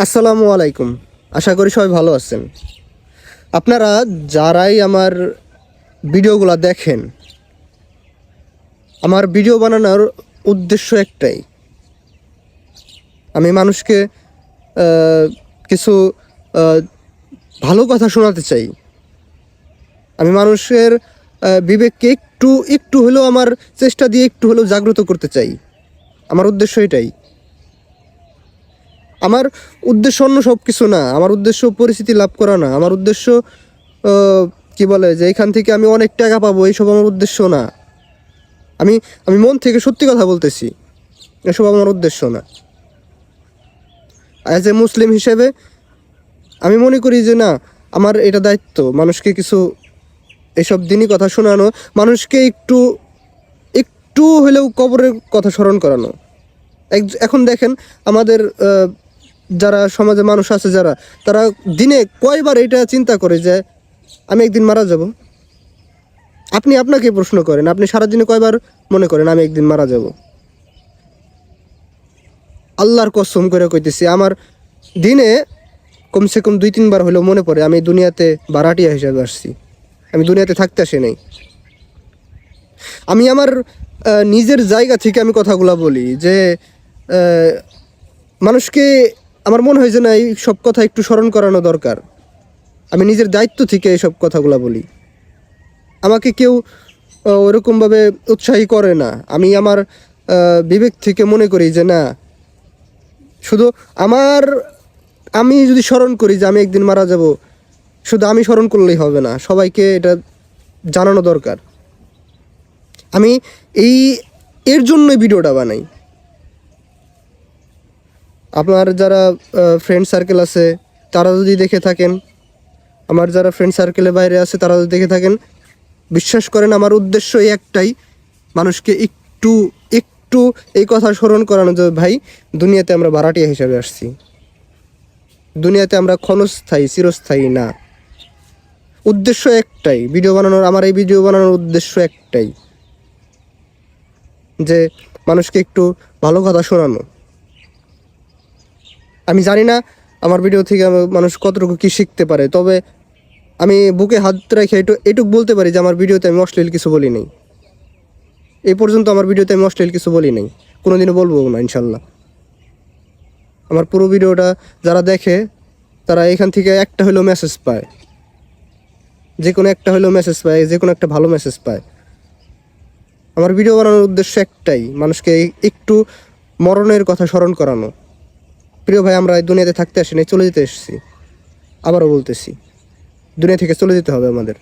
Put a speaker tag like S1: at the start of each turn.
S1: আসসালামু আলাইকুম। আশা করি সবাই ভালো আছেন। আপনারা যারাই আমার ভিডিওগুলো দেখেন, আমার ভিডিও বানানোর উদ্দেশ্য একটাই, আমি মানুষকে কিছু ভালো কথা শোনাতে চাই। আমি মানুষের বিবেককে একটু একটু হলেও আমার চেষ্টা দিয়ে একটু হলেও জাগ্রত করতে চাই। আমার উদ্দেশ্য এটাই। আমার উদ্দেশ্য অন্য সব কিছু না। আমার উদ্দেশ্য পরিচিতি লাভ করা না। আমার উদ্দেশ্য কি বলে যে এখান থেকে আমি অনেক টাকা পাবো, এইসব আমার উদ্দেশ্য না। আমি আমি মন থেকে সত্যি কথা বলতেছি, এসব আমার উদ্দেশ্য না। অ্যাজ এ মুসলিম হিসেবে আমি মনে করি যে না, আমার এটা দায়িত্ব মানুষকে কিছু এসব দিনই কথা শোনানো, মানুষকে একটু একটু হলেও কবরের কথা স্মরণ করানো। এখন দেখেন আমাদের যারা সমাজে মানুষ আছে, তারা দিনে কয়বার এটা চিন্তা করে যে আমি একদিন মারা যাব। আপনি আপনাকে প্রশ্ন করেন, আপনি সারাদিনে কয়বার মনে করেন আমি একদিন মারা যাব? আল্লাহর কসম করে কইতেছি, আমার দিনে কমসে কম 2-3 বার হলেও মনে পড়ে আমি দুনিয়াতে ভাড়াটিয়া হিসাবে আসছি, আমি দুনিয়াতে থাকতে আসি নাই। আমি আমার নিজের জায়গা থেকে আমি কথাগুলো বলি যে মানুষকে আমার মনে হয় যে না, এই সব কথা একটু স্মরণ করানো দরকার। আমি নিজের দায়িত্ব থেকে এইসব কথাগুলো বলি। আমাকে কেউ ওরকমভাবে উৎসাহী করে না। আমি আমার বিবেক থেকে মনে করি যে না, শুধু আমি যদি স্মরণ করি যে আমি একদিন মারা যাব, শুধু আমি স্মরণ করলেই হবে না, সবাইকে এটা জানানো দরকার। আমি এর জন্যই ভিডিওটা বানাই। আপনার যারা ফ্রেন্ড সার্কেল আছে তারা যদি দেখে থাকেন, আমার যারা ফ্রেন্ড সার্কেলের বাইরে আছে তারা যদি দেখে থাকেন, বিশ্বাস করেন আমার উদ্দেশ্য এই একটাই, মানুষকে একটু একটু এই কথা স্মরণ করানো যে ভাই, দুনিয়াতে আমরা ভাড়াটিয়া হিসাবে আসছি, দুনিয়াতে আমরা ক্ষণস্থায়ী চিরস্থায়ী না। উদ্দেশ্য একটাই ভিডিও বানানোর, আমার এই ভিডিও বানানোর উদ্দেশ্য একটাই, যে মানুষকে একটু ভালো কথা শোনানো। আমি জানি না আমার ভিডিও থেকে মানুষ কতটুকু কী শিখতে পারে, তবে আমি বুকে হাত রেখে এটুকু বলতে পারি যে আমার ভিডিওতে আমি অশ্লীল কিছু বলি নাই। এই পর্যন্ত আমার ভিডিওতে আমি অশ্লীল কিছু বলি নাই, কোনোদিনও বলবো না ইনশাল্লাহ। আমার পুরো ভিডিওটা যারা দেখে তারা এখান থেকে একটা হলেও মেসেজ পায়, যে কোনো একটা হলেও মেসেজ পায়, যে কোনো একটা ভালো মেসেজ পায়। আমার ভিডিও বানানোর উদ্দেশ্য একটাই, মানুষকে একটু মরণের কথা স্মরণ করানো। প্রিয় ভাই, আমরা এই দুনিয়াতে থাকতে আসি নাই, চলে যেতে এসেছি। আবারও বলতেছি, দুনিয়া থেকে চলে যেতে হবে আমাদের।